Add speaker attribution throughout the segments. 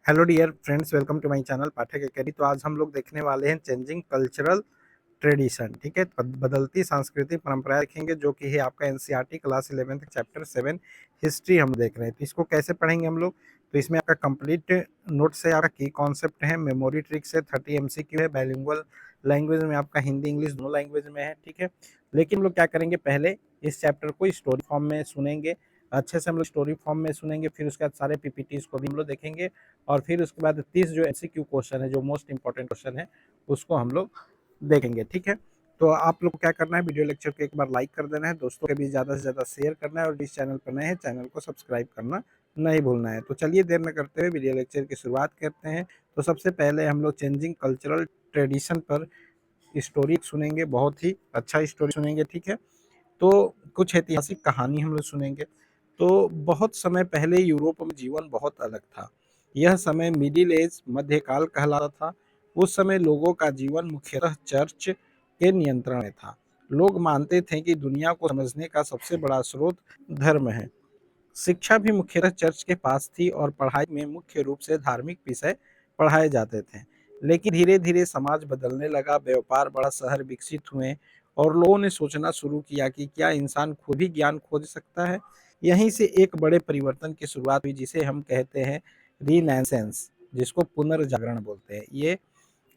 Speaker 1: Hello dear friends, welcome to my channel Pathak academy. तो आज हम लोग देखने वाले हैं चेंजिंग कल्चरल ट्रेडिशन। ठीक है, बदलती सांस्कृतिक परंपराएं देखेंगे, जो कि है आपका एनसीईआरटी क्लास 11 चैप्टर 7 हिस्ट्री हम देख रहे हैं। तो इसको कैसे पढ़ेंगे हम लोग? तो इसमें आपका कंप्लीट नोट्स है, आपका की कॉन्सेप्ट है, मेमोरी ट्रिक्स है, 30 एमसीक्यू है, बाइलिंगुअल लैंग्वेज में आपका हिंदी इंग्लिश दोनों लैंग्वेज में है। ठीक है, लेकिन हम लोग क्या करेंगे, पहले इस चैप्टर को स्टोरी फॉर्म में सुनेंगे, अच्छे से हम लोग स्टोरी फॉर्म में सुनेंगे, फिर उसके बाद सारे पीपीटीज को भी हम लोग देखेंगे, और फिर उसके बाद 30 जो एमसीक्यू क्वेश्चन है, जो मोस्ट इंपॉर्टेंट क्वेश्चन है, उसको हम लोग देखेंगे। ठीक है, तो आप लोग को क्या करना है, वीडियो लेक्चर को एक बार लाइक कर देना है, दोस्तों के बीच ज़्यादा से ज़्यादा शेयर करना है, और इस चैनल पर नए हैं चैनल को सब्सक्राइब करना नहीं भूलना है। तो चलिए देर न करते हुए वीडियो लेक्चर की शुरुआत करते हैं। तो सबसे पहले हम लोग चेंजिंग कल्चरल ट्रेडिशन पर स्टोरी सुनेंगे, बहुत ही अच्छा स्टोरी सुनेंगे। ठीक है, तो कुछ ऐतिहासिक कहानी हम लोग सुनेंगे। तो बहुत समय पहले यूरोप में जीवन बहुत अलग था। यह समय मिडिल एज मध्यकाल कहलाता था। उस समय लोगों का जीवन मुख्यतः चर्च के नियंत्रण में था। लोग मानते थे कि दुनिया को समझने का सबसे बड़ा स्रोत धर्म है। शिक्षा भी मुख्यतः चर्च के पास थी और पढ़ाई में मुख्य रूप से धार्मिक विषय पढ़ाए जाते थे। लेकिन धीरे धीरे समाज बदलने लगा, व्यापार बड़ा, शहर विकसित हुए, और लोगों ने सोचना शुरू किया कि क्या इंसान खुद ही ज्ञान खोज सकता है। यहीं से एक बड़े परिवर्तन की शुरुआत हुई, जिसे हम कहते हैं रीनेसेंस, जिसको पुनर्जागरण बोलते हैं ये।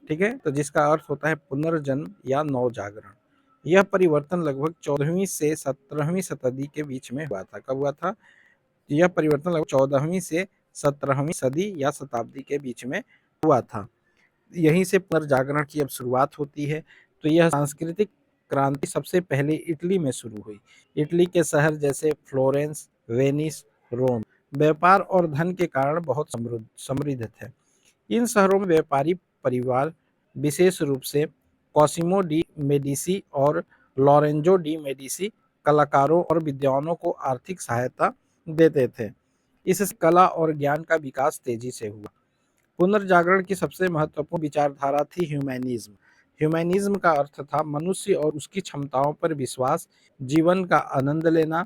Speaker 1: ठीक है, तो जिसका अर्थ होता है पुनर्जन्म या नवजागरण। यह परिवर्तन लगभग 14वीं से 17वीं शताब्दी के बीच में हुआ था। कब हुआ था? यह परिवर्तन लगभग 14वीं से 17वीं सदी या शताब्दी के बीच में हुआ था। यहीं से पुनर्जागरण की अब शुरुआत होती है। तो यह सांस्कृतिक क्रांति सबसे पहले इटली में शुरू हुई। इटली के शहर जैसे फ्लोरेंस, वेनिस, रोम व्यापार और धन के कारण बहुत समृद्ध थे। इन शहरों में व्यापारी परिवार, विशेष रूप से कॉसिमो डी मेडिसी और लॉरेंजो डी मेडिसी, कलाकारों और विद्वानों को आर्थिक सहायता देते थे। इससे कला और ज्ञान का विकास तेजी से हुआ। पुनर्जागरण की सबसे महत्वपूर्ण विचारधारा थी ह्यूमैनिज्म। ह्यूमैनिज्म का अर्थ था मनुष्य और उसकी क्षमताओं पर विश्वास, जीवन का आनंद लेना,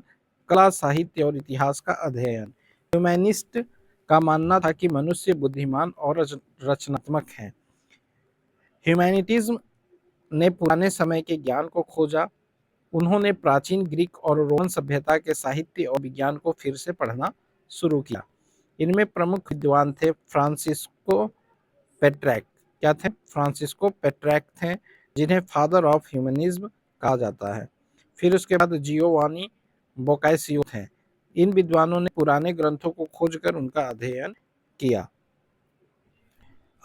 Speaker 1: कला, साहित्य और इतिहास का अध्ययन। ह्यूमैनिस्ट का मानना था कि मनुष्य बुद्धिमान और रचनात्मक है। ह्यूमैनिटिज्म ने पुराने समय के ज्ञान को खोजा। उन्होंने प्राचीन ग्रीक और रोमन सभ्यता के साहित्य और विज्ञान को फिर से पढ़ना शुरू किया। इनमें प्रमुख विद्वान थे फ्रांसिस्को पेट्रैक। क्या थे? फ्रांसिस्को पेट्रैक थे, जिन्हें फादर ऑफ ह्यूमनिज्म कहा जाता है। फिर उसके बाद जियोवानी बोकासियो थे। इन विद्वानों ने पुराने ग्रंथों को खोजकर उनका अध्ययन किया।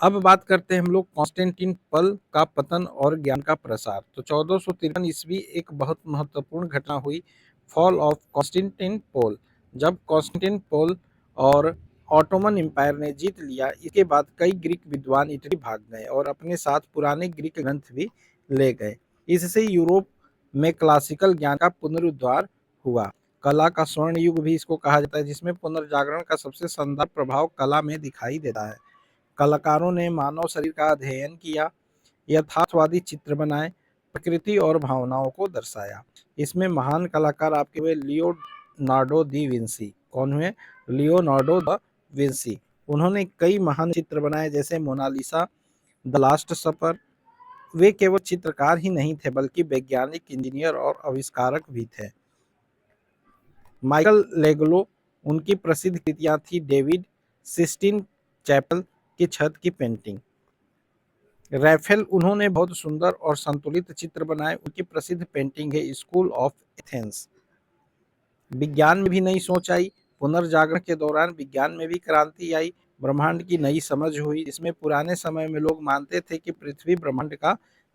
Speaker 1: अब बात करते हैं हम लोग कॉन्स्टेंटिनोपल का पतन और ज्ञान का प्रसार। तो 1453 ईस्वी एक बहुत महत्वपूर्ण घटना हुई, फॉल ऑफ कॉन्स्टेंटिनोपल। जब कॉन्स्टेंटिनोपल और ऑटोमन एम्पायर ने जीत लिया, इसके बाद कई ग्रीक विद्वान इटली भाग गए और अपने साथ पुराने ग्रीक ग्रंथ भी ले गए। इससे यूरोप में क्लासिकल ज्ञान का पुनरुद्धार हुआ। कला का स्वर्ण युग भी इसको कहा जाता है, जिसमें पुनर्जागरण का सबसे शानदार प्रभाव कला में दिखाई देता है। कलाकारों ने मानव शरीर का अध्ययन किया, यथार्थवादी चित्र बनाए, प्रकृति और भावनाओं को दर्शाया। इसमें महान कलाकार आपके हुए लियोनार्डो दी विंसी। कौन हुए? Leonardo da Vinci. उन्होंने कई महान चित्र बनाए, जैसे मोनालिसा, द लास्ट सपर। वे केवल चित्रकार ही नहीं थे, बल्कि वैज्ञानिक, इंजीनियर और आविष्कारक भी थे। माइकल लेगलो, उनकी प्रसिद्ध कृतियां थी डेविड सिस्टिन चैपल की छत की पेंटिंग। रैफेल, उन्होंने बहुत सुंदर और संतुलित चित्र बनाए। उनकी प्रसिद्ध पेंटिंग है स्कूल ऑफ एथेंस। विज्ञान में भी नई सोच आई। पुनर्जागरण के दौरान विज्ञान में भी क्रांति आई। ब्रह्मांड की नई समझ हुई। इसमें पुराने समय में लोग मानते थे कि पृथ्वी ब्रह्मांड का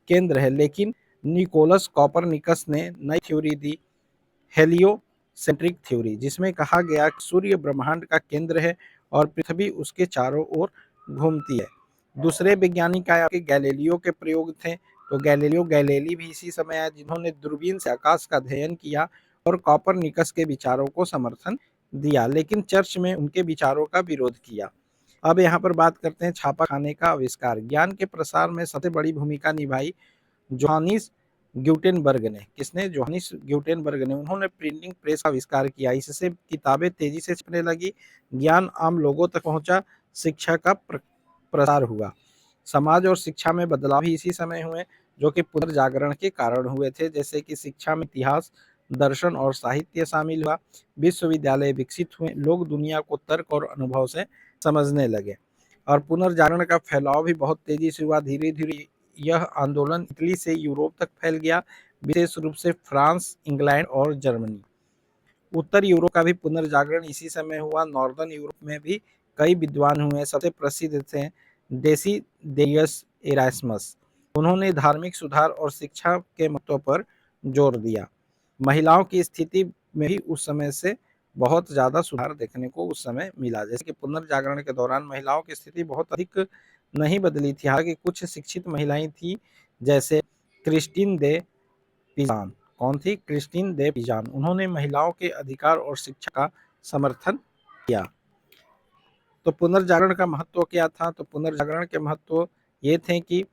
Speaker 1: केंद्र है, लेकिन निकोलस कॉपरनिकस ने नई थ्योरी दी, हेलियोसेंट्रिक थ्योरी, जिसमें कहा गया कि सूर्य ब्रह्मांड का केंद्र है और पृथ्वी उसके चारों ओर घूमती है। दूसरे वैज्ञानिक आए, आपके गैलीलियो के प्रयोग थे। तो गैलीलियो गैलीली भी इसी समय आया, जिन्होंने दूरबीन से आकाश का अध्ययन किया और कॉपरनिकस के विचारों को समर्थन दिया, लेकिन चर्च में उनके विचारों का विरोध किया। अब यहाँ पर बात करते हैं छापाखाने का आविष्कार। ज्ञान के प्रसार में सबसे बड़ी भूमिका निभाई जोहानिस ग्यूटेनबर्ग ने। किसने? जोहानिस ग्यूटेनबर्ग ने। उन्होंने प्रिंटिंग प्रेस का आविष्कार किया। इससे किताबें तेजी से छपने लगी, ज्ञान आम लोगों तक पहुंचा, शिक्षा का प्रसार हुआ। समाज और शिक्षा में बदलाव भी इसी समय हुए जो कि पुनर्जागरण के कारण हुए थे। जैसे कि शिक्षा में इतिहास, दर्शन और साहित्य शामिल हुआ, विश्वविद्यालय विकसित हुए, लोग दुनिया को तर्क और अनुभव से समझने लगे और पुनर्जागरण का फैलाव भी बहुत तेजी से हुआ। धीरे धीरे यह आंदोलन इटली से यूरोप तक फैल गया, विशेष रूप से फ्रांस, इंग्लैंड और जर्मनी। उत्तर यूरोप का भी पुनर्जागरण इसी समय हुआ। नॉर्दर्न यूरोप में भी कई विद्वान हुए। सबसे प्रसिद्ध थे डेसिडेरियस इरास्मस। उन्होंने धार्मिक सुधार और शिक्षा के महत्व पर जोर दिया। महिलाओं की स्थिति में भी उस समय से बहुत ज़्यादा सुधार देखने को उस समय मिला। जैसे कि पुनर्जागरण के दौरान महिलाओं की स्थिति बहुत अधिक नहीं बदली थी। हालांकि कुछ शिक्षित महिलाएं थी, जैसे क्रिस्टीन दे पिजान। कौन थी? क्रिस्टीन दे पिजान। उन्होंने महिलाओं के अधिकार और शिक्षा का समर्थन किया। तो पुनर्जागरण का महत्व क्या था? तो पुनर्जागरण के महत्व ये थे कि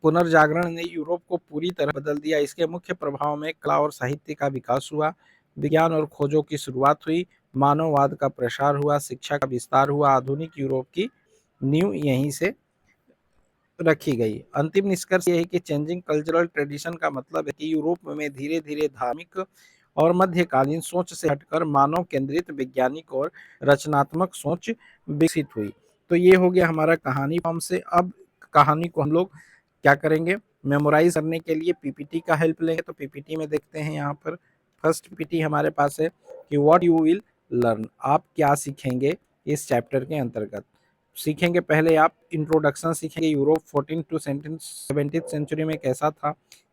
Speaker 1: पुनर्जागरण ने यूरोप को पूरी तरह बदल दिया। इसके मुख्य प्रभाव में कला और साहित्य का विकास हुआ, विज्ञान और खोजों की शुरुआत हुई, मानववाद का प्रसार हुआ, शिक्षा का विस्तार हुआ। आधुनिक यूरोप की नींव यहीं से रखी गई। अंतिम निष्कर्ष ये है कि चेंजिंग कल्चरल ट्रेडिशन का मतलब है कि यूरोप में धीरे धीरे धार्मिक और मध्यकालीन सोच से हटकर मानव केंद्रित वैज्ञानिक और रचनात्मक सोच विकसित हुई। तो ये हो गया हमारा कहानी फॉर्म से। अब कहानी को हम लोग क्या करेंगे? मेमोराइज करने के लिए पीपीटी का हेल्प लेंगे। तो पीपीटी में देखते हैं यहाँ पर फर्स्ट पीपीटी हमारे पास है कि व्हाट यू विल लर्न, आप क्या सीखेंगे इस चैप्टर के अंतर्गत। सीखेंगे पहले आप इंट्रोडक्शन सीखेंगे, यूरोप 14 टू 17th सेंचुरी में कैसा था,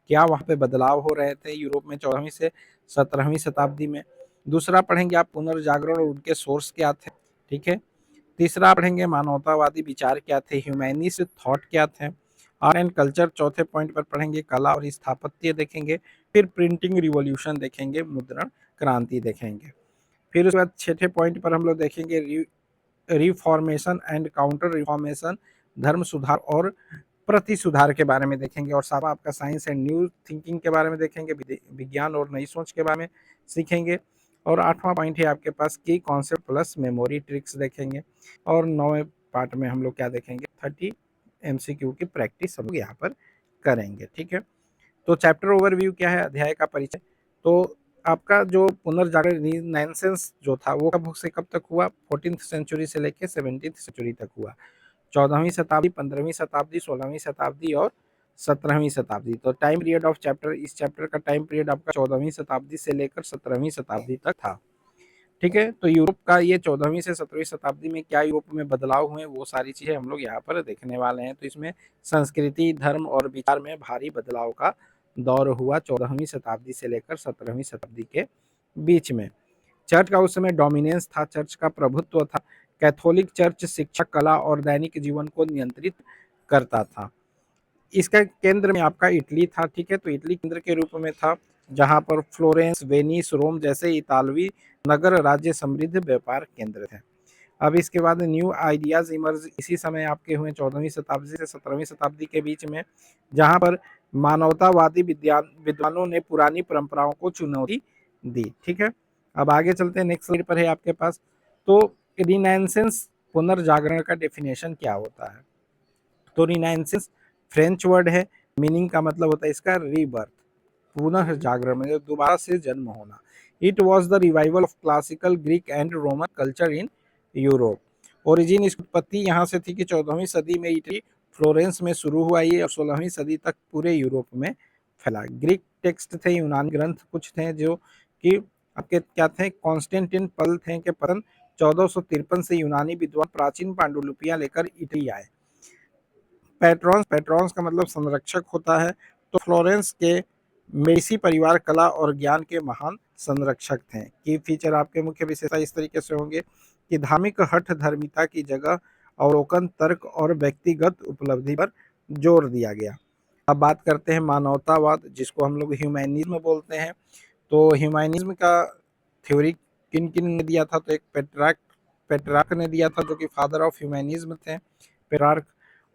Speaker 1: क्या वहाँ पे बदलाव हो रहे थे यूरोप में 14वीं से 17वीं शताब्दी में। दूसरा पढ़ेंगे आप पुनर्जागरण और उनके सोर्स क्या थे, ठीक है। तीसरा पढ़ेंगे मानवतावादी विचार क्या थे, ह्यूमैनिस्ट थॉट क्या थे। आर्ट एंड कल्चर चौथे पॉइंट पर पढ़ेंगे, कला और स्थापत्य देखेंगे। फिर प्रिंटिंग रिवॉल्यूशन देखेंगे, मुद्रण क्रांति देखेंगे। फिर उसके बाद छठे पॉइंट पर हम लोग देखेंगे रिफॉर्मेशन एंड काउंटर रिफॉर्मेशन, धर्म सुधार और प्रति सुधार के बारे में देखेंगे। और सातवां आपका साइंस एंड न्यू थिंकिंग के बारे में देखेंगे, विज्ञान और नई सोच के बारे में सीखेंगे। और आठवां पॉइंट है आपके पास की कॉन्सेप्ट प्लस मेमोरी ट्रिक्स देखेंगे। और नौवें पार्ट में हम लोग क्या देखेंगे, 30 MCQ की प्रैक्टिस हम लोग यहाँ पर करेंगे, ठीक है। तो चैप्टर ओवरव्यू क्या है, अध्याय का परिचय। तो आपका जो पुनर्जागरण रिनाइंसेंस जो था वो कब से कब तक हुआ? 14th सेंचुरी से लेकर 17th सेंचुरी तक हुआ। 14वीं शताब्दी, 15वीं शताब्दी, 16वीं शताब्दी और 17वीं शताब्दी। तो टाइम पीरियड ऑफ चैप्टर, इस चैप्टर का टाइम पीरियड आपका 14वीं शताब्दी से लेकर 17वीं शताब्दी तक था, ठीक है। तो यूरोप का ये 14वीं से 17वीं शताब्दी में क्या यूरोप में बदलाव हुए वो सारी चीजें हम लोग यहाँ पर देखने वाले हैं। तो इसमें संस्कृति, धर्म और विचार में भारी बदलाव का दौर हुआ 14वीं शताब्दी से लेकर 17वीं शताब्दी के बीच में। चर्च का उस समय डोमिनेंस था, चर्च का प्रभुत्व था। कैथोलिक चर्च शिक्षा, कला और दैनिक जीवन को नियंत्रित करता था। इसका केंद्र में आपका इटली था, ठीक है। तो इटली केंद्र के रूप में था, जहां पर फ्लोरेंस, वेनिस, रोम जैसे इतालवी नगर राज्य समृद्ध व्यापार केंद्र थे। अब इसके बाद न्यू आइडियाज इमर्ज इसी समय आपके हुए 14वीं शताब्दी से 17वीं शताब्दी के बीच में, जहां पर मानवतावादी विद्वानों ने पुरानी परंपराओं को चुनौती दी, ठीक है। अब आगे चलते हैं, नेक्स्ट स्लाइड पर है आपके पास। तो रिनाइंसेंस पुनर्जागरण का डेफिनेशन क्या होता है? तो रिनाइंसेंस फ्रेंच वर्ड है, मीनिंग का मतलब होता है इसका रीबर्थ, पुनः जागरण मतलब दोबारा से जन्म होना। It was the revival of classical Greek and Roman culture in Europe. Origin, इसकी उत्पत्ति यहाँ से थी कि 14वीं सदी में इटली फ्लोरेंस में शुरू हुआ ये और 16वीं सदी तक पूरे यूरोप में फैला। ग्रीक टेक्स्ट थे, यूनानी ग्रंथ कुछ थे जो कि आपके क्या थे, कॉन्स्टेंटिन पल थे के पतन 1453 से यूनानी विद्वान प्राचीन पांडुलिपियां लेकर इटली आए। पैट्रॉन्स, पैट्रॉन्स का मतलब संरक्षक होता है। तो फ्लोरेंस के मेडिसी परिवार कला और ज्ञान के महान संरक्षक थे। की फीचर आपके मुख्य विशेषता इस तरीके से होंगे कि धार्मिक हठ धर्मिता की जगह अवलोकन, तर्क और व्यक्तिगत उपलब्धि पर जोर दिया गया। अब बात करते हैं मानवतावाद, जिसको हम लोग ह्यूमैनिज्म बोलते हैं। तो ह्यूमैनिज्म का थ्योरी किन किन ने दिया था? तो एक पेट्रार्क ने दिया था, जो कि फादर ऑफ ह्यूमैनिज्म थे, पेट्रार्क।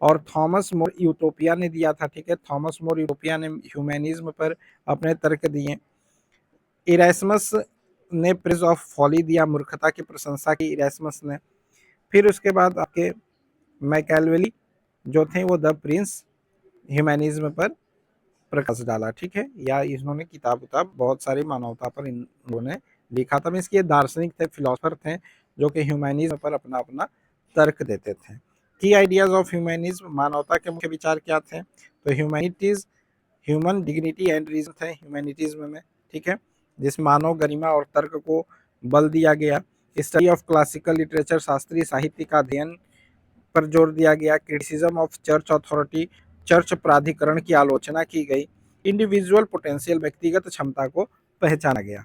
Speaker 1: और थॉमस मोर यूटोपिया ने दिया था, ठीक है। थॉमस मोर यूटोपिया ने ह्यूमैनिज्म पर अपने तर्क दिए। इरास्मस ने प्रेज ऑफ फॉली दिया, मूर्खता की प्रशंसा की इरास्मस ने। फिर उसके बाद आपके मैकेलवेली जो थे वो द प्रिंस ह्यूमैनिज्म पर प्रकाश डाला, ठीक है, या इन्होंने किताब उताब बहुत सारी मानवता पर इन लोगों ने लिखा था। मीन्स ये दार्शनिक थे, फिलोसफर थे जो कि ह्यूमैनिज्म पर अपना अपना तर्क देते थे। की आइडियाज ऑफ ह्यूमैनिज्म, मानवता के मुख्य विचार क्या थे? तो humanities, human dignity and reason थे ह्यूमैनिटिज्म में, ठीक है, जिसमें मानव गरिमा और तर्क को बल दिया गया। स्टडी ऑफ क्लासिकल लिटरेचर, शास्त्रीय साहित्य का अध्ययन पर जोर दिया गया। Criticism of church authority, church प्राधिकरण की आलोचना की गई। इंडिविजुअल पोटेंशियल, व्यक्तिगत क्षमता को पहचाना गया।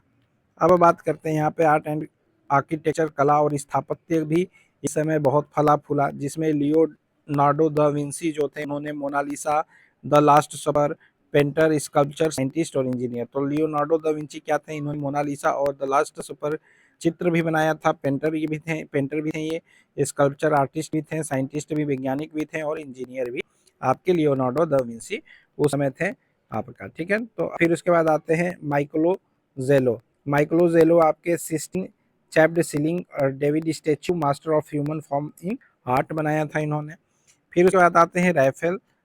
Speaker 1: अब बात करते हैं यहाँ पे आर्ट एंड आर्किटेक्चर, कला और स्थापत्य भी इस समय बहुत फला फूला, जिसमें लियोनार्डो द विंसी जो थे उन्होंने Mona Lisa, the last supper, painter, sculpture, scientist और इंजीनियर। तो लियोनार्डो द विंची क्या थे? इन्होंने मोनालिसा और द लास्ट सपर चित्र भी बनाया था। पेंटर भी थे ये, स्कल्पचर आर्टिस्ट भी थे, साइंटिस्ट भी, वैज्ञानिक भी थे और इंजीनियर भी आपके लियोनार्डो द विंसी उस समय थे आपका, ठीक है। तो फिर उसके बाद आते हैं माइकलोजेलो आपके सिस्टीन चैप्ड सीलिंग और David statue, master of human form in art बनाया था इन्होंने। फिर उसके बाद आते हैं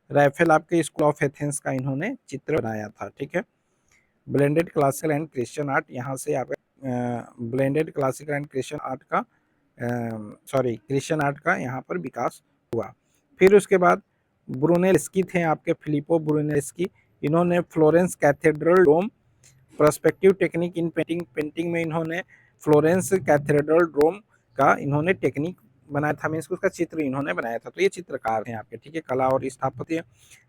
Speaker 1: राइफेल आपके स्कूल ऑफ एथेंस का इन्होंने चित्र बनाया था, ठीक है। Blended classical and Christian art, यहाँ से आपका blended classical and Christian art का क्रिश्चियन आर्ट का यहाँ पर विकास हुआ। फिर उसके बाद ब्रुनेल्स्की थे आपके, फिलिपो ब्रुनेल्स्की, इन्होंने Florence cathedral dome, perspective technique इन पेंटिंग में इन्होंने फ्लोरेंस कैथेड्रल डोम का इन्होंने टेक्निक बनाया था, मीन्स उसका चित्र इन्होंने बनाया था। तो ये चित्रकार हैं आपके, ठीक है। कला और स्थापत्य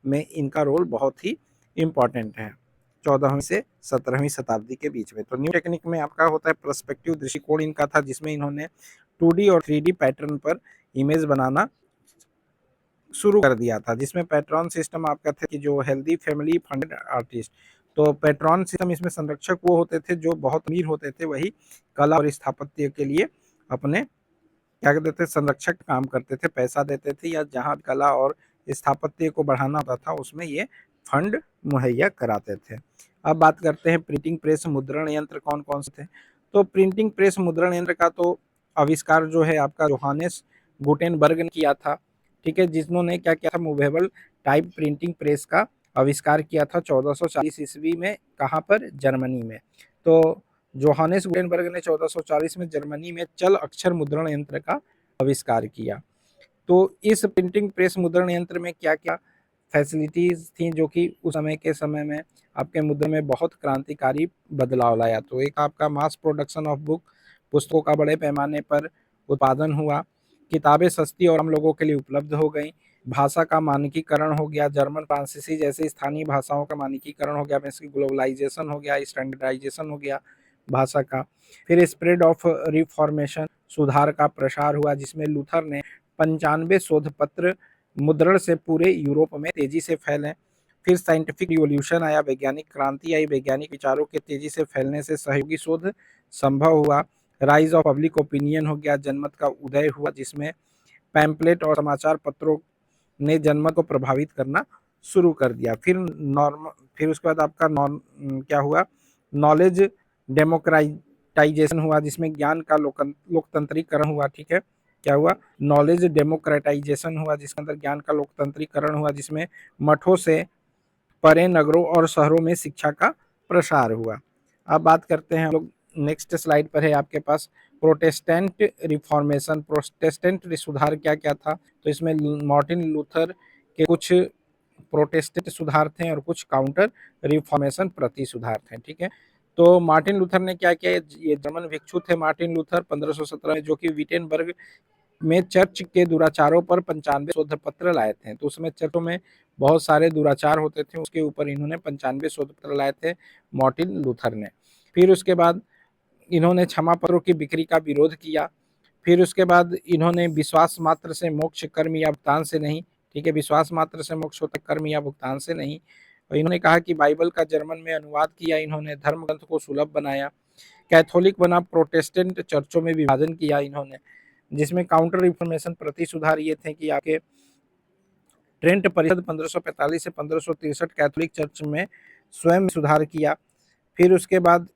Speaker 1: में इनका रोल बहुत ही इंपॉर्टेंट है 14वीं से 17वीं शताब्दी के बीच में। तो न्यू टेक्निक में आपका होता है पर्सपेक्टिव दृष्टिकोण इनका था, जिसमें इन्होंने 2D और 3D पैटर्न पर इमेज बनाना शुरू कर दिया था, जिसमें पैट्रॉन सिस्टम आपका था कि जो हेल्दी फैमिली फंडेड आर्टिस्ट, तो पैट्रॉन सिस्टम इसमें संरक्षक वो होते थे जो बहुत अमीर होते थे, वही कला और स्थापत्य के लिए अपने क्या कहते थे संरक्षक काम करते थे, पैसा देते थे, या जहाँ कला और स्थापत्य को बढ़ाना होता था उसमें ये फंड मुहैया कराते थे। अब बात करते हैं प्रिंटिंग प्रेस, मुद्रण यंत्र कौन कौन से थे? तो प्रिंटिंग प्रेस, मुद्रण यंत्र का तो आविष्कार जो है आपका जोहानेस गुटेनबर्ग ने किया था, ठीक है, जिन्होंने क्या किया था मूवेबल टाइप प्रिंटिंग प्रेस का आविष्कार किया था 1440 ईस्वी में। कहाँ पर? जर्मनी में। तो जोहानेस गुटेनबर्ग ने 1440 में जर्मनी में चल अक्षर मुद्रण यंत्र का आविष्कार किया। तो इस प्रिंटिंग प्रेस मुद्रण यंत्र में क्या क्या फैसिलिटीज थी जो कि उस समय में आपके मुद्रण में बहुत क्रांतिकारी बदलाव लाया? तो एक आपका मास प्रोडक्शन ऑफ बुक, पुस्तकों का बड़े पैमाने पर उत्पादन हुआ। किताबें सस्ती और आम लोगों के लिए उपलब्ध हो गई। भाषा का मानकीकरण हो गया, जर्मन, फ्रांसीसी जैसे स्थानीय भाषाओं का मानकीकरण हो गया, इसकी ग्लोबलाइजेशन हो गया, स्टैंडर्डाइजेशन हो गया भाषा का। फिर स्प्रेड ऑफ रिफॉर्मेशन, सुधार का प्रसार हुआ, जिसमें लूथर ने 95 शोध पत्र मुद्रण से पूरे यूरोप में तेजी से फैले। फिर साइंटिफिक रिवॉल्यूशन आया, वैज्ञानिक क्रांति आई, वैज्ञानिक विचारों के तेजी से फैलने से सहयोगी शोध संभव हुआ। राइज ऑफ पब्लिक ओपिनियन हो गया, जनमत का उदय हुआ, जिसमें पैम्पलेट और समाचार पत्रों ने जनमत को प्रभावित करना शुरू कर दिया। फिर उसके बाद आपका क्या हुआ? नॉलेज डेमोक्रेटाइजेशन हुआ, जिसमें ज्ञान का लोकतंत्रीकरण हुआ, ठीक है। क्या हुआ? नॉलेज डेमोक्रेटाइजेशन हुआ, जिसके अंदर ज्ञान का लोकतंत्रीकरण हुआ, जिसमें मठों से परे नगरों और शहरों में शिक्षा का प्रसार हुआ। अब बात करते हैं हम लोग, नेक्स्ट स्लाइड पर है आपके पास प्रोटेस्टेंट रिफॉर्मेशन। प्रोटेस्टेंट सुधार क्या क्या था? तो इसमें मार्टिन लूथर के कुछ प्रोटेस्टेंट सुधार थे और कुछ काउंटर रिफॉर्मेशन प्रति सुधार थे, ठीक है। तो मार्टिन लूथर ने क्या किया? ये जर्मन भिक्षु थे मार्टिन लूथर 1517 में, जो कि विटेनबर्ग में चर्च के दुराचारों पर 95 शोध पत्र लाए थे। तो उसमें चर्चों में बहुत सारे दुराचार होते थे, उसके ऊपर इन्होंने 95 शोध पत्र लाए थे मार्टिन लूथर ने। फिर उसके बाद इन्होंने क्षमा पत्रों की बिक्री का विरोध किया। फिर उसके बाद इन्होंने विश्वास मात्र से मोक्ष, कर्म या भुगतान से नहीं, ठीक है, विश्वास मात्र से मोक्ष होता है, कर्म या भुगतान से नहीं। और इन्होंने कहा कि बाइबल का जर्मन में अनुवाद किया, इन्होंने धर्म ग्रंथ को सुलभ बनाया। कैथोलिक बना प्रोटेस्टेंट चर्चों में विभाजन किया इन्होंने, जिसमें काउंटर रिफॉर्मेशन प्रति सुधार ये थे कि आपके ट्रेंट परिषद 1545 से 1563 कैथोलिक चर्च में स्वयं सुधार किया। फिर उसके बाद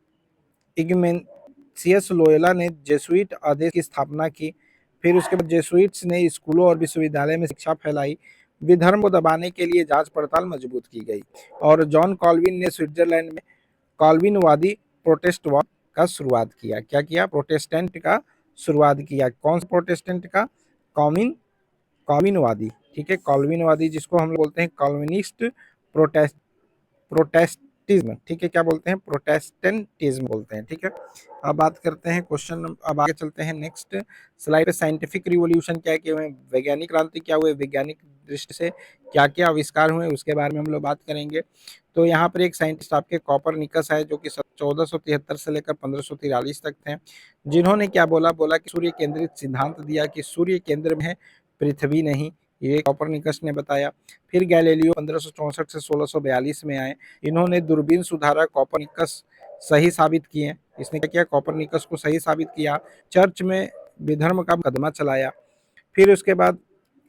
Speaker 1: इग्मेशियस लोयोला ने जेसुइट आदेश की स्थापना की। फिर उसके बाद जेसुइट्स ने स्कूलों और विश्वविद्यालय में शिक्षा फैलाई, विधर्म को दबाने के लिए जांच पड़ताल मजबूत की गई। और जॉन कॉल्विन ने स्विट्जरलैंड में कॉल्विनवादी प्रोटेस्टवाद का शुरुआत किया। क्या किया? प्रोटेस्टेंट का शुरुआत किया। कौन सा प्रोटेस्टेंट का? कॉमिन कॉल्विनवादी, ठीक है, कॉल्विनवादी जिसको हम लोग बोलते हैं कॉल्विनिस्ट प्रोटेस्ट प्रोटेस्टिज्म, ठीक है, क्या बोलते हैं? प्रोटेस्टेंटिज्म बोलते हैं, ठीक है। अब बात करते हैं क्वेश्चन, अब आगे चलते हैं नेक्स्ट स्लाइड पे। साइंटिफिक रिवॉल्यूशन क्या क्या हुए, वैज्ञानिक क्रांति क्या हुए, वैज्ञानिक दृष्टि से क्या क्या आविष्कार हुए, उसके बारे में हम लोग बात करेंगे। तो यहाँ पर एक साइंटिस्ट आपके कॉपरनिकस है, जो कि 1473 से लेकर 1543 तक थे, जिन्होंने क्या बोला? बोला कि सूर्य केंद्रित सिद्धांत दिया कि सूर्य केंद्र में है, पृथ्वी नहीं, ये कॉपरनिकस ने बताया। फिर गैलीलियो 1564 से 1642 में आए, इन्होंने दूरबीन सुधारा, कॉपरनिकस सही साबित किए। इसने क्या किया? कॉपरनिकस को सही साबित किया। चर्च में विधर्म का मुकदमा चलाया। फिर उसके बाद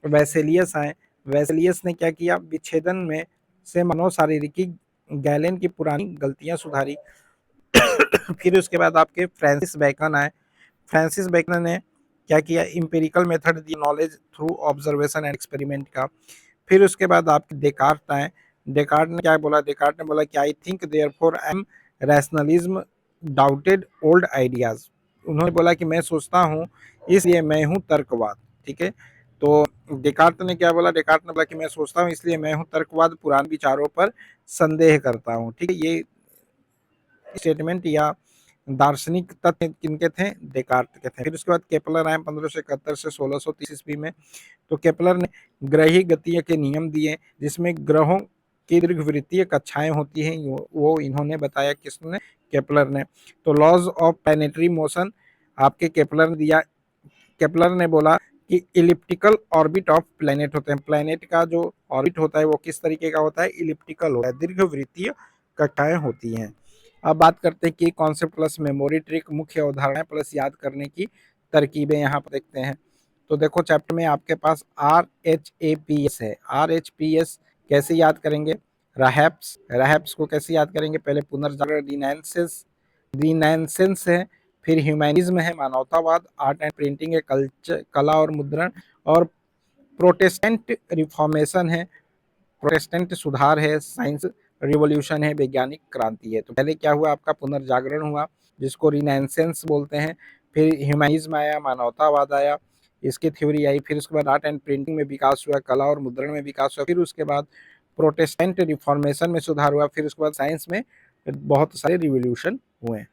Speaker 1: वेसेलियस आए, वेसेलियस ने क्या किया? विच्छेदन में से मानव शारीरिकी गैलेन की पुरानी गलतियां सुधारी। फिर उसके बाद आपके फ्रांसिस बेकन आए, फ्रांसिस बेकन ने क्या किया? Empirical method the, knowledge through observation and experiment का। फिर उसके बाद आपके डेकार्ट आए, डेकार्ट ने क्या बोला? डेकार्ट ने बोला कि I think therefore I am rationalism doubted old ideas. उन्होंने बोला कि मैं सोचता हूँ इसलिए मैं हूँ तर्कवाद, ठीक है। तो डेकार्ट ने क्या बोला? डेकार्ट ने बोला कि मैं सोचता हूँ इसलिए मैं हूँ तर्कवाद, पुराने विचारों पर संदेह करता हूँ, ठीक है। ये स्टेटमेंट या दार्शनिक तथ्य किनके थे? डेकार्ट के थे। फिर उसके बाद केपलर आए 1571 से 1630 ईस्वी में। तो केपलर ने ग्रही गतीय के नियम दिए, जिसमें ग्रहों की दीर्घवृत्तीय कक्षाएं होती हैं, वो इन्होंने बताया। किसने? केपलर ने। तो लॉज ऑफ प्लैनेटरी मोशन आपके केपलर ने दिया। केपलर ने बोला कि इलिप्टिकल ऑर्बिट ऑफ प्लैनेट होते हैं, प्लैनेट का जो ऑर्बिट होता है वो किस तरीके का होता है? इलिप्टिकल होता है, दीर्घवृत्तीय कक्षाएं होती हैं। अब बात करते हैं कि कॉन्सेप्ट प्लस मेमोरी ट्रिक, मुख्य अवधारणाएं प्लस याद करने की तरकीबें, यहाँ पर देखते हैं। तो देखो चैप्टर में आपके पास RHAPS है। RHPS कैसे याद करेंगे? रैप्स, रैप्स को कैसे याद करेंगे? पहले पुनर्जागरण, रिनाइंसेंस, रिनाइंसेंस है, फिर ह्यूमैनिज्म है, मानवतावाद, आर्ट एंड प्रिंटिंग है, कल्चर, कला और मुद्रण, और प्रोटेस्टेंट रिफॉर्मेशन है, प्रोटेस्टेंट सुधार है, साइंस रिवॉल्यूशन है, वैज्ञानिक क्रांति है। तो पहले क्या हुआ? आपका पुनर्जागरण हुआ, जिसको रिनाइंसेंस बोलते हैं। फिर ह्यूमैनिज्म आया, मानवतावाद आया, इसकी थ्योरी आई। फिर उसके बाद आर्ट एंड प्रिंटिंग में विकास हुआ, कला और मुद्रण में विकास हुआ। फिर उसके बाद प्रोटेस्टेंट रिफॉर्मेशन में सुधार हुआ। फिर उसके बाद साइंस में बहुत सारे रिवोल्यूशन हुए।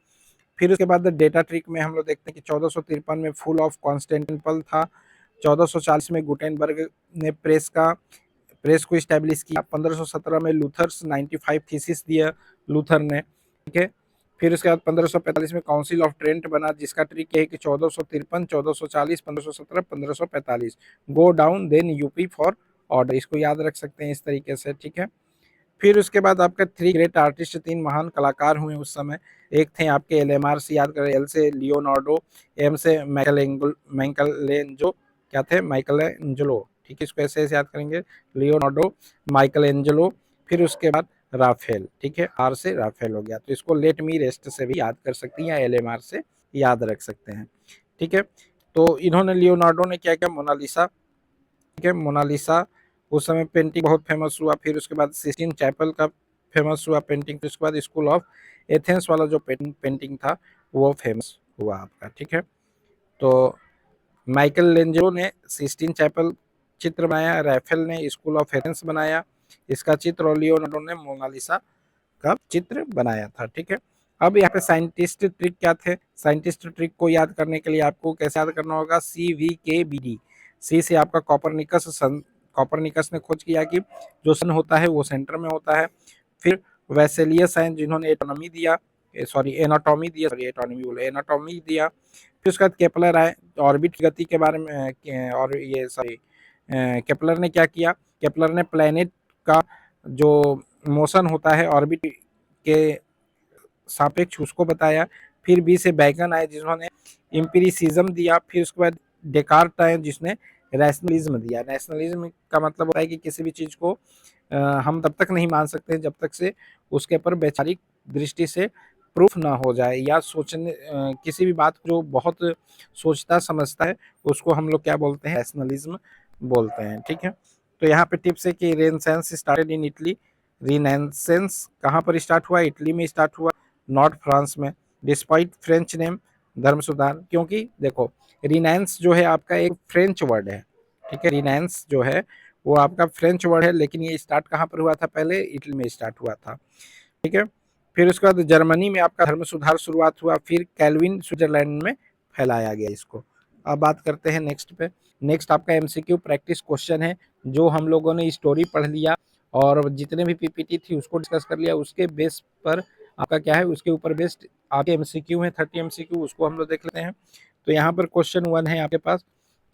Speaker 1: फिर उसके बाद डेटा ट्रिक में हम लोग देखते हैं कि 1453 में फुल ऑफ कॉन्स्टेंटिनोपल था। 1440 में गुटेनबर्ग ने प्रेस को स्टैब्लिश किया। 1517 में लूथर्स 95 थीसिस दिया लूथर ने, ठीक है। फिर उसके बाद 1545 में काउंसिल ऑफ ट्रेंट बना, जिसका ट्रिक ये है कि 1453, 1440, 1517, 1545 go down then up for order. इसको याद रख सकते हैं इस तरीके से, ठीक है। फिर उसके बाद आपका 3 ग्रेट आर्टिस्ट, 3 महान कलाकार हुए उस समय। एक थे आपके LMR से याद करें, एल से लियोनार्डो, एम से माइकलएंजेलो, क्या थे? माइकलएंजेलो, ठीक है। इसको ऐसे ऐसे याद करेंगे, लियोनार्डो, माइकलएंजेलो। फिर उसके बाद राफेल, ठीक है, R से राफेल हो गया। तो इसको लेट मी रेस्ट से भी याद कर सकते हैं या LMR से याद रख सकते हैं, ठीक है। तो इन्होंने, लियोनार्डो ने क्या किया? मोनालिसा, ठीक है, मोनालिसा उस समय पेंटिंग बहुत फेमस हुआ। फिर उसके बाद सिस्टीन चैपल का फेमस हुआ पेंटिंग। फिर उसके बाद स्कूल ऑफ एथेंस वाला जो पेंटिंग था वो फेमस हुआ आपका, ठीक है। तो माइकल लेंजेलो ने सिस्टीन चैपल चित्र बनाया, राफेल ने स्कूल ऑफ एथेंस बनाया इसका चित्र, और लियोनार्डो ने मोनालिसा का चित्र बनाया था, ठीक है। अब यहाँ पे साइंटिस्ट ट्रिक क्या थे? साइंटिस्ट ट्रिक को याद करने के लिए आपको कैसे याद करना होगा? CVKBD। सी से आपका कॉपरनिकस, कॉपरनिकस ने खोज किया कि जो सन होता है वो सेंटर में होता है। फिर वेसेलियस हैं, जिन्होंने एटोनॉमी दिया, सॉरी एनाटॉमी दिया, सॉरी एटोनॉमी बोले, एनाटॉमी दिया। फिर उसके बाद केपलर आए, ऑर्बिट की गति के बारे में, और ये सॉरी केपलर ने क्या किया? केपलर ने प्लैनेट का जो मोशन होता है ऑर्बिट के सापेक्ष उसको बताया। फिर बी से बैगन आए, जिन्होंने एम्पिरिसिज्म दिया। फिर उसके बाद डेकार्ट आए, जिसने रैशनलिज्म दिया। रैशनलिज्म का मतलब होता है कि किसी भी चीज को हम तब तक नहीं मान सकते जब तक से उसके ऊपर वैचारिक दृष्टि से प्रूफ ना हो जाए या सोचने किसी भी बात को जो बहुत सोचता समझता है उसको हम लोग क्या बोलते हैं, रैशनलिज्म बोलते हैं। ठीक है, तो यहाँ पे टिप्स है कि renaissance started in Italy. Renaissance कहाँ पर स्टार्ट हुआ, इटली में स्टार्ट हुआ, नॉट फ्रांस में। डिस्पाइट फ्रेंच नेम, धर्म सुधार, क्योंकि देखो रिनाइंस जो है आपका एक फ्रेंच वर्ड है। ठीक है, रिनाइंस जो है वो आपका फ्रेंच वर्ड है, लेकिन ये स्टार्ट कहाँ पर हुआ था, पहले इटली में स्टार्ट हुआ था। ठीक है, फिर उसके बाद जर्मनी में आपका धर्म सुधार शुरुआत हुआ, फिर कैल्विन स्विट्जरलैंड में फैलाया गया इसको। अब बात करते हैं नेक्स्ट पे। नेक्स्ट आपका एमसीक्यू प्रैक्टिस क्वेश्चन है, जो हम लोगों ने स्टोरी पढ़ लिया और जितने भी पीपीटी थी उसको डिस्कस कर लिया, उसके बेस पर आपका क्या है, उसके ऊपर बेस्ड आपके एमसीक्यू है 30 एमसीक्यू, उसको हम लोग देख लेते हैं। तो यहाँ पर क्वेश्चन 1 है आपके पास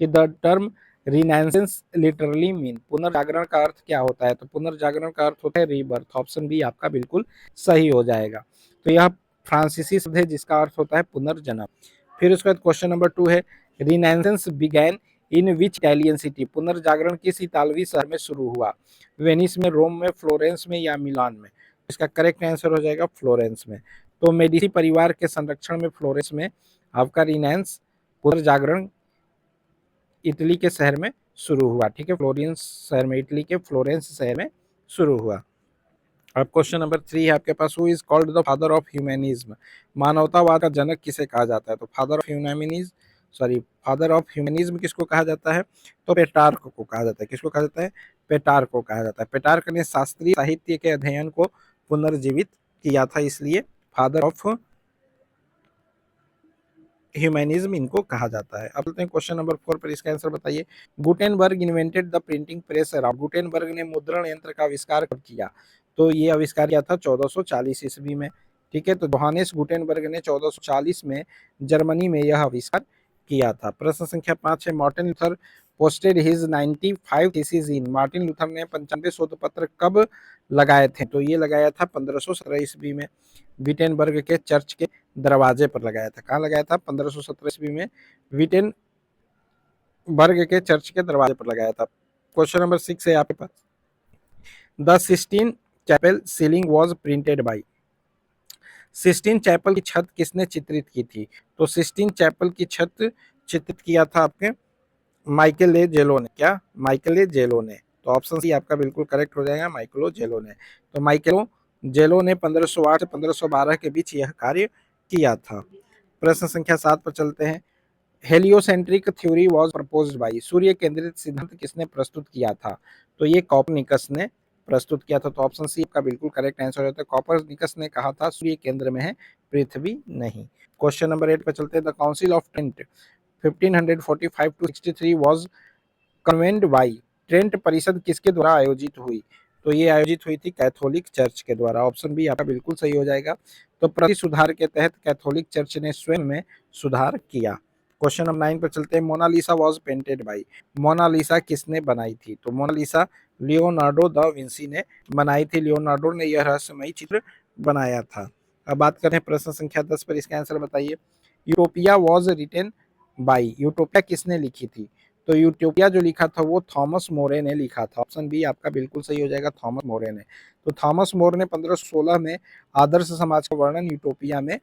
Speaker 1: कि द टर्म रिनाइंसेंस लिटरली मीन, पुनर्जागरण का अर्थ क्या होता है, तो पुनर्जागरण का अर्थ होता है रीबर्थ। ऑप्शन बी आपका बिल्कुल सही हो जाएगा। तो यह फ्रांसीसी शब्द है जिसका अर्थ होता है पुनर्जन्म। फिर उसके बाद क्वेश्चन नंबर 2 है renaissance began in which Italian city, पुनर्जागरण किस इतालवी शहर में शुरू हुआ, वेनिस में, रोम में, फ्लोरेंस में या मिलान में। इसका करेक्ट आंसर हो जाएगा फ्लोरेंस में। तो मेडिसी परिवार के संरक्षण में फ्लोरेंस में आपका रिनाइंस पुनर्जागरण इटली के शहर में शुरू हुआ। ठीक है, फ्लोरेंस शहर में, इटली के फ्लोरेंस शहर में शुरू हुआ। अब क्वेश्चन नंबर 3 है आपके पास, who is called the father of humanism, मानवतावाद का जनक किसे कहा जाता है। तो फादर ऑफ ह्यूमैनिज्म किसको कहा जाता है, तो पेट्रार्क को कहा जाता है। किसको कहा जाता है, पेट्रार्क को कहा जाता है। पेट्रार्क ने शास्त्रीय साहित्य के अध्ययन को पुनर्जीवित किया था, इसलिए फादर ऑफ ह्यूमैनिज्म इनको कहा जाता है। अब चलते हैं क्वेश्चन नंबर 4 पर, इसका आंसर बताइए। Gutenberg invented the printing press around, Gutenberg ने मुद्रण यंत्र का आविष्कार कब किया, तो ये आविष्कार किया था 1440 ईस्वी में। ठीक है, तो जोहानेस गुटेनबर्ग ने 1440 में जर्मनी में यह आविष्कार किया था। प्रश्न संख्या 5 है, Martin Luther posted his 95 thesis in, Martin Luther ने 95 शोध पत्र कब लगाए थे, तो ये लगाया था 1517 ईस्वी में, विटेनबर्ग के चर्च के दरवाजे पर लगाया था। कहाँ लगाया था, 1517 ईस्वी में विटेनबर्ग के चर्च के दरवाजे पर लगाया था। क्वेश्चन नंबर 6 है आपके पास, the Sistine chapel ceiling was printed by, Sistine chapel की छत किसने चित्रित की थी, तो सिस्टीन चैपल की छत चित्रित किया था आपके माइकल ए जेलो ने। क्या, माइकल ए जेलो ने। तो ऑप्शन सी आपका बिल्कुल करेक्ट हो जाएगा, माइकलो जेलो ने। तो माइकलो जेलो ने 1508 से 1512 के बीच यह कार्य किया था। प्रश्न संख्या 7 पर चलते हैं, heliocentric theory was proposed by, सूर्य केंद्रित सिद्धांत किसने प्रस्तुत किया था, तो ये कॉपरनिकस ने प्रस्तुत किया था। तो ऑप्शन सी आपका बिल्कुल करेक्ट आंसर होता है, कॉपरनिकस ने कहा था सूर्य केंद्र में है, पृथ्वी नहीं। क्वेश्चन नंबर 8 पर चलते हैं, the council of Trent 1545 to 63 was convened by, Trent परिषद किसके द्वारा आयोजित हुई, तो ये आयोजित हुई थी कैथोलिक चर्च के द्वारा। ऑप्शन बी आपका बिल्कुल सही हो जाएगा। तो प्रति सुधार के तहत कैथोलिक चर्च ने स्वयं में सुधार किया। क्वेश्चन नंबर 9 पर चलते हैं, Mona Lisa was painted by, Mona Lisa किसने बनाई थी, तो मोनालिसा लियोनार्डो दा विंसी ने बनाई थी। लियोनार्डो ने यह रहस्यमयी चित्र बनाया था। अब बात करें प्रश्न संख्या 10 पर, इसका आंसर बताइए। Utopia was written by, utopia किसने लिखी थी, तो यूटोपिया जो लिखा था वो थॉमस मोरे ने लिखा था। ऑप्शन बी आपका बिल्कुल सही हो जाएगा, थॉमस मोरे ने। तो थॉमस मोर ने 1516 में आदर्श समाज का वर्णन यूटोपिया में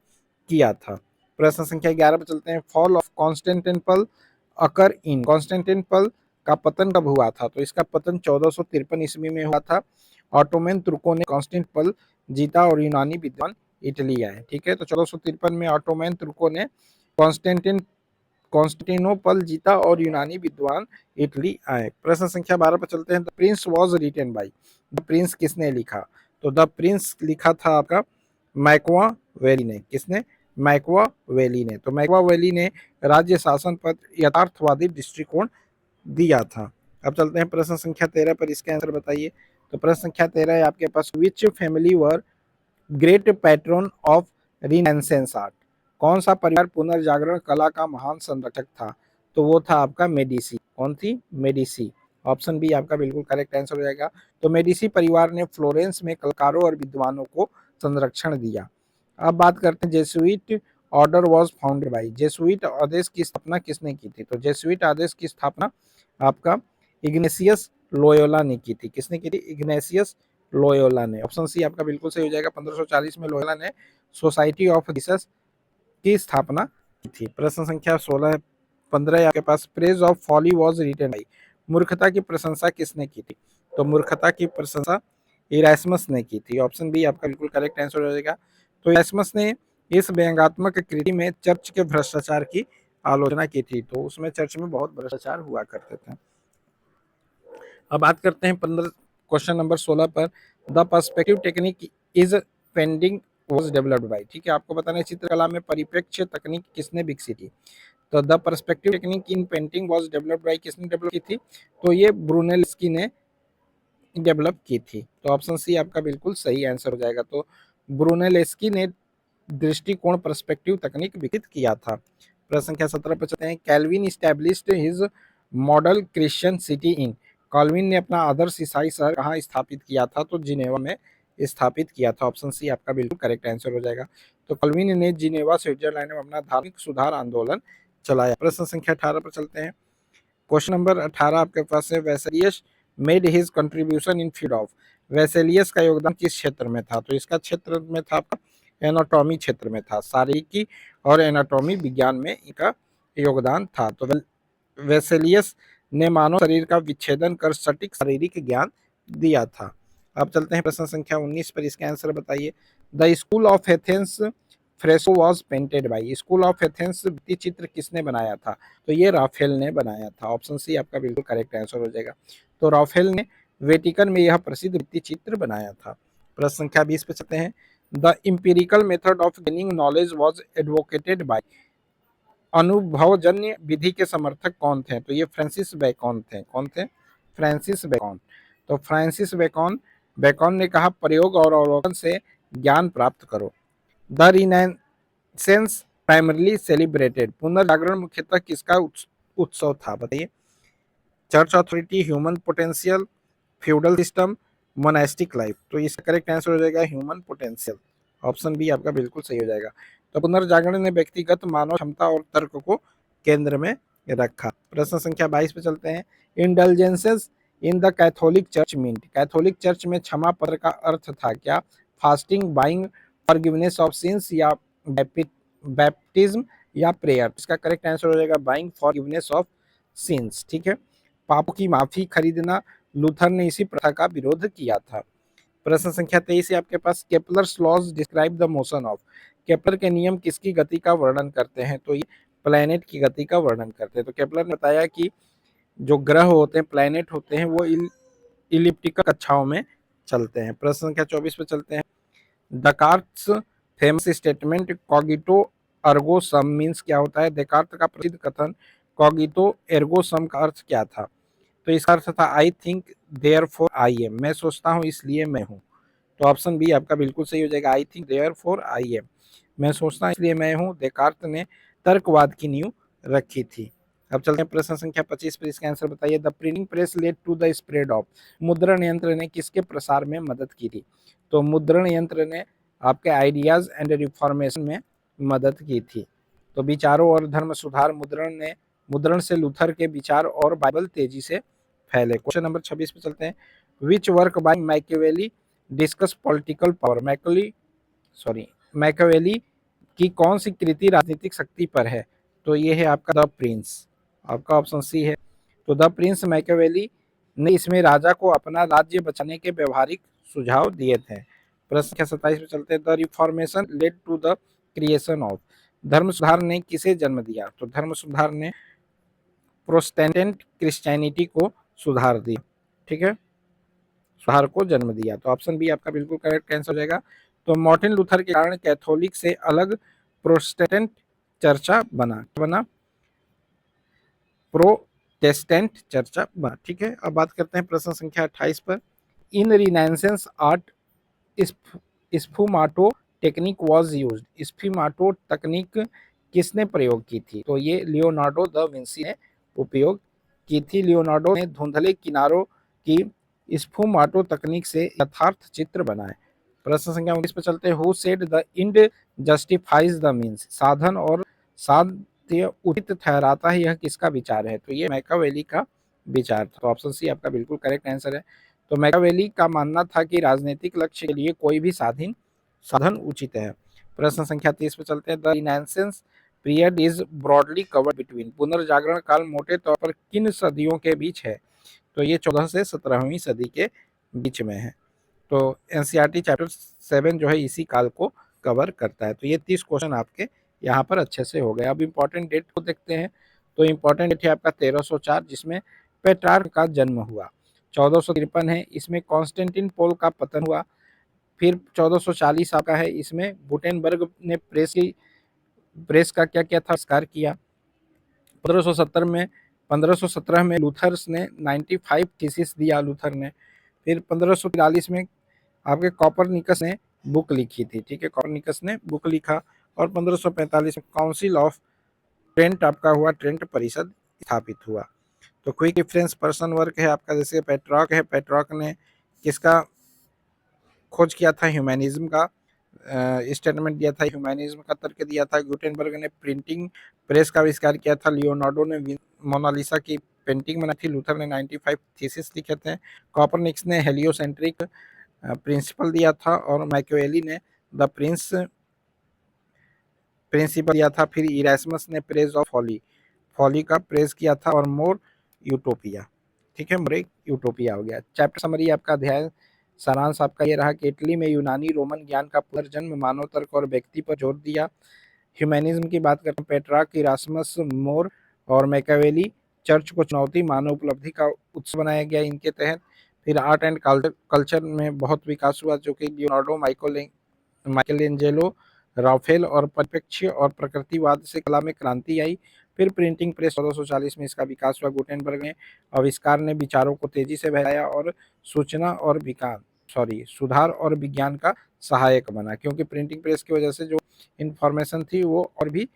Speaker 1: किया था। प्रश्न संख्या 11 पर चलते हैं, fall of Constantinople occur in, Constantinople का पतन कब हुआ था, तो इसका पतन 1453 ईस्वी में हुआ था। ऑटोमन तुर्कों ने कॉन्स्टेंटिनोपल जीता और यूनानी विद्वान इटली आए। ठीक है, तो 1453 में ऑटोमन तुर्कों ने कॉन्स्टेंटिनोपल जीता और यूनानी विद्वान इटली आए। प्रश्न संख्या 12 पर चलते हैं, the Prince was written by, the Prince किसने लिखा, तो द प्रिंस लिखा था आपका मैकआवेली ने। किसने, मैकआवेली ने। तो मैकआवेली ने राज्य शासन पर यथार्थवादी दृष्टिकोण दिया था। अब चलते हैं प्रश्न संख्या 13 पर, इसका आंसर बताइए। तो प्रश्न संख्या 13 है आपके पास, which family were great patron of renaissance art, कौन सा परिवार पुनर्जागरण कला का महान संरक्षक था, तो वो था आपका मेडिसी। कौन थी, मेडिसी। ऑप्शन बी आपका बिल्कुल करेक्ट आंसर हो जाएगा। तो मेडिसी परिवार ने फ्लोरेंस में कलाकारों और विद्वानों को संरक्षण दिया। अब बात करते हैं, Jesuit order was founded by, Jesuit आदेश की स्थापना किसने की थी, तो जेसुइट आदेश की स्थापना आपका इग्नेशियस लोयोला ने की थी। किसने की थी, इग्नेशियस लोयोला ने। ऑप्शन सी आपका बिल्कुल सही हो जाएगा। 1540 में लोयोला ने सोसाइटी ऑफ जीसस की स्थापना की थी। प्रश्न संख्या 15 आपके पास, praise of folly was written by, मूर्खता की प्रशंसा किसने की थी? तो मूर्खता की प्रशंसा इरास्मस ने की थी। ऑप्शन बी आपका बिल्कुल करेक्ट आंसर हो जाएगा। तो इरास्मस ने इस व्यंग्यात्मक कृति में चर्च के भ्रष्टाचार की आलोचना की थी। तो उसमें चर्च में बहुत भ्रष्टाचार हुआ करते थे। अब बात करते हैं 15 क्वेश्चन नंबर 16 पर, the perspective technique is pending was developed by. ठीक है, आपको बताना है चित्रकला में परिप्रेक्ष्य तकनीक किसने विकसित की? तो द पर्सपेक्टिव टेक्निक इन पेंटिंग वॉज डेवलप्ड बाई, किसने डेवलप की थी? तो ये ब्रूनेल्स्की ने डेवलप की थी। तो ऑप्शन सी आपका बिल्कुल सही आंसर हो जाएगा। तो ब्रूनेल्स्की ने दृष्टिकोण पर्सपेक्टिव तकनीक विकसित किया था। प्रश्न संख्या 17 पर चलते हैं, Calvin established his model Christian city in, Calvin ने अपना आदर्श ईसाई शहर कहाँ स्थापित किया था? तो जिनेवा में स्थापित किया था। ऑप्शन सी आपका बिल्कुल करेक्ट आंसर हो जाएगा। तो कॉल्विन ने जिनेवा स्विट्जरलैंड में अपना धार्मिक सुधार आंदोलन चलाया। प्रश्न संख्या 18 पर चलते हैं। क्वेश्चन नंबर 18 आपके पास है, Vesalius made his contribution in field of, Vesalius का योगदान किस क्षेत्र में था? तो इसका क्षेत्र में था आपका एनाटॉमी क्षेत्र में था, शारीरिकी और एनाटॉमी विज्ञान में इनका योगदान था। तो वेसेलियस ने मानव शरीर का विच्छेदन कर सटीक शारीरिक ज्ञान दिया था। अब चलते हैं प्रश्न संख्या 19 पर, इसका आंसर बताइए। The school of Athens fresco was painted by, school of Athens भित्ति चित्र किसने बनाया था? तो ये राफेल ने बनाया था। ऑप्शन सी आपका बिल्कुल करेक्ट आंसर हो जाएगा। तो राफेल ने वेटिकन में यह प्रसिद्ध भित्ति चित्र बनाया था। प्रश्न संख्या 20 पे चलते हैं, the empirical method of gaining knowledge was advocated by, अनुभवजन्य विधि के समर्थक कौन थे? तो ये फ्रांसिस बेकन थे। कौन थे? Francis Bacon. तो फ्रांसिस बेकन बेकन ने कहा, प्रयोग और अवलोकन से ज्ञान प्राप्त करो। द रिनेसेंस प्राइमरली सेलिब्रेटेड, पुनर्जागरण मुख्यतः किसका उत्सव था? बताइए। Church authority, human potential, feudal system, monastic life. तो इसका करेक्ट आंसर हो जाएगा ह्यूमन पोटेंशियल। ऑप्शन बी आपका बिल्कुल सही हो जाएगा। तो पुनर्जागरण ने व्यक्तिगत मानव क्षमता और तर्क को केंद्र में रखा। प्रश्न संख्या 22 पे चलते हैं, indulgences in the Catholic church meant, Catholic church में क्षमा पत्र का अर्थ था क्या? Fasting, buying, forgiveness of sins, या बैप्टिज्म, या प्रेयर। इसका करेक्ट आंसर हो जाएगा बाइंग फॉरगिवनेस ऑफ सिंस। ठीक है, पापों की माफी खरीदना, लूथर ने इसी प्रथा का विरोध किया था। प्रश्न संख्या 23 है आपके पास, Kepler's laws describe the motion of, Kepler के नियम किसकी गति का वर्णन करते हैं? तो ये प्लैनेट की गति का वर्णन करते हैं। तो केपलर ने बताया कि जो ग्रह होते हैं, प्लैनेट होते हैं, वो इलिप्टिकल कक्षाओं में चलते हैं। प्रश्न संख्या 24 पे चलते हैं, डेकार्ट्स फेमस स्टेटमेंट कॉगिटो अर्गो सम मीन्स क्या होता है? डेकार्ट का प्रसिद्ध कथन कॉगिटो एर्गो सम का अर्थ क्या था? तो इसका अर्थ था I think therefore I am, मैं सोचता हूँ इसलिए मैं हूँ। तो ऑप्शन बी आपका बिल्कुल सही हो जाएगा, I think therefore I am, मैं सोचता हूँ इसलिए मैं हूँ। डेकार्ट ने तर्कवाद की नींव रखी थी। अब चलते हैं प्रश्न संख्या 25 पर, इसका आंसर बताइए। The printing press led to the spread of, मुद्रण यंत्र ने किसके प्रसार में मदद की थी? तो मुद्रण यंत्र ने आपके आइडियाज एंड रिफॉर्मेशन में मदद की थी। तो विचारों और धर्म सुधार, मुद्रण से लूथर के विचार और बाइबल तेजी से फैले। क्वेश्चन नंबर 26 पे चलते हैं, which work by Machiavelli discuss political power, Machiavelli की कौन सी कृति राजनीतिक शक्ति पर है? तो ये है आपका द प्रिंस, आपका ऑप्शन सी है। तो द प्रिंस मैकियावेली ने इसमें राजा को अपना राज्य बचाने के व्यवहारिक सुझाव दिए थे। प्रश्न संख्या 27 पे चलते हैं, the reformation led to the creation of, धर्म सुधार ने किसे जन्म दिया? तो धर्म सुधार ने प्रोटेस्टेंट क्रिश्चियनिटी को सुधार दिया। ठीक है, सुधार को जन्म दिया। तो ऑप्शन बी आपका बिल्कुल करेक्ट आंसर हो जाएगा। तो मार्टिन लूथर के कारण कैथोलिक से अलग प्रोटेस्टेंट चर्चा बना प्रोटेस्टेंट चर्चा बना। ठीक है, अब बात करते हैं प्रश्न संख्या 28 पर, इन रिनाइंसेंस आर्ट स्फुमाटो टेक्निक वॉज यूज्ड, स्फुमाटो तकनीक किसने प्रयोग की थी? तो ये लियोनार्डो द विंसी ने उपयोग की थी। लियोनार्डो ने धुंधले किनारों की स्फुमाटो तकनीक से यथार्थ चित्र बनाए। प्रश्न संख्या 19 पर चलते हैं, who said the end justifies the means, साधन और साध्य उचित ठहराता है, यह किसका विचार है? तो ये मैकियावेली का विचार था। तो ऑप्शन सी आपका बिल्कुल करेक्ट आंसर है। तो मैकियावेली का मानना था कि राजनीतिक लक्ष्य के लिए कोई भी साधन उचित है। प्रश्न संख्या 30 पे चलते हैं। The renaissance period is broadly covered between, पुनर्जागरण काल मोटे तौर पर किन सदियों के बीच है? तो ये 14 से 17वीं सदी के बीच में है। तो एनसीईआरटी चैप्टर 7 जो है इसी काल को कवर करता है। तो ये 30 क्वेश्चन आपके यहाँ पर अच्छे से हो गए। अब इम्पोर्टेंट डेट को देखते हैं। तो इम्पोर्टेंट डेट है आपका 1304, जिसमें पेट्रार्क का जन्म हुआ। 1453 है, इसमें कॉन्स्टेंटिनोपल का पतन हुआ। फिर 1440 आपका है, इसमें गुटेनबर्ग ने प्रेस का क्या किया था, आविष्कार किया। 1517 में लूथर्स ने 95 थीसिस दिया लूथर ने। फिर 1543 में आपके कॉपरनिकस ने बुक लिखी थी, ठीक है, कॉपरनिकस ने बुक लिखा। और 1545 में काउंसिल ऑफ ट्रेंट आपका हुआ, ट्रेंट परिषद स्थापित हुआ। तो क्विक रेफरेंस पर्सन वर्क है आपका, जैसे पेट्रॉक है, पेट्रॉक ने किसका खोज किया था? ह्यूमैनिज्म का स्टेटमेंट दिया था, ह्यूमैनिज्म का तर्क दिया था। गुटेनबर्ग ने प्रिंटिंग प्रेस का आविष्कार किया था। लियोनार्डो ने मोनालिसा की पेंटिंग बनाई थी। लूथर ने 95 थीसिस लिखे थे। कॉपरनिकस ने हेलियोसेंट्रिक प्रिंसिपल दिया था। और मैकियावेली ने द प्रिंसिपल दिया था। फिर इरास्मस ने प्रेज ऑफ फॉली का प्रेज किया था। और मोर यूटोपिया, ठीक है, मोर यूटोपिया हो गया। चैप्टर समरी आपका अध्याय सारांश आपका ये रहा कि इटली में यूनानी रोमन ज्ञान का पुनर्जन्म, मानव तर्क और व्यक्ति पर जोर दिया। ह्यूमैनिज्म की बात करते हैं, पेट्रार्क, इरास्मस, मोर और मैकियावेली। चर्च को चुनौती, मानव उपलब्धि का उत्सव बनाया गया इनके तहत। फिर आर्ट एंड कल्चर में बहुत विकास हुआ, जो कि लियोनार्डो, माइकलएंजेलो, राफेल और परिप्रेक्ष्य और प्रकृतिवाद से कला में क्रांति आई। फिर प्रिंटिंग प्रेस 1440 में इसका विकास हुआ। गुटेनबर्ग ने आविष्कार ने विचारों को तेजी से फैलाया और सूचना और सुधार और विज्ञान का सहायक बना, क्योंकि प्रिंटिंग प्रेस की वजह से जो इंफॉर्मेशन थी वो और भी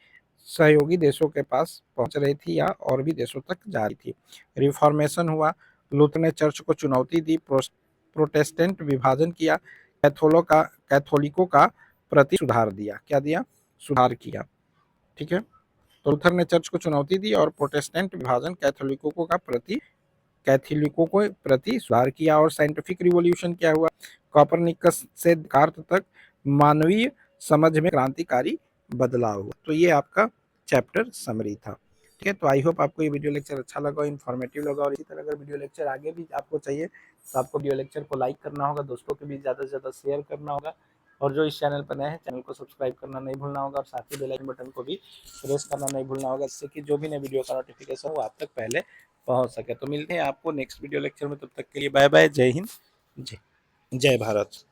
Speaker 1: सहयोगी देशों के पास पहुंच रही थी या और भी देशों तक जा रही थी। रिफॉर्मेशन हुआ, लूथर ने चर्च को चुनौती दी, प्रोटेस्टेंट विभाजन किया, कैथोलिकों का प्रति सुधार दिया। क्या दिया? सुधार किया, ठीक है। तो लूथर ने चर्च को चुनौती दी और प्रोटेस्टेंट विभाजन, कैथोलिकों को प्रति सुधार किया। और साइंटिफिक रिवॉल्यूशन क्या हुआ? कॉपरनिकस से देकार्त तक मानवीय समझ में क्रांतिकारी बदलाव हुआ। तो ये आपका चैप्टर समरी था, ठीक है। तो आई होप आपको ये वीडियो लेक्चर अच्छा लगा, इन्फॉर्मेटिव लगा। और इसी तरह अगर वीडियो लेक्चर आगे भी आपको चाहिए तो आपको वीडियो लेक्चर को लाइक करना होगा, दोस्तों के बीच ज़्यादा से ज़्यादा शेयर करना होगा। और जो इस चैनल पर नए हैं, चैनल को सब्सक्राइब करना नहीं भूलना होगा। और साथ ही बेल आइकन बटन को भी प्रेस करना नहीं भूलना होगा, जिससे कि जो भी नए वीडियो का नोटिफिकेशन वो आप तक पहले पहुंच सके। तो मिलते हैं आपको नेक्स्ट वीडियो लेक्चर में, तब तक के लिए बाय बाय, जय हिंद, जय भारत।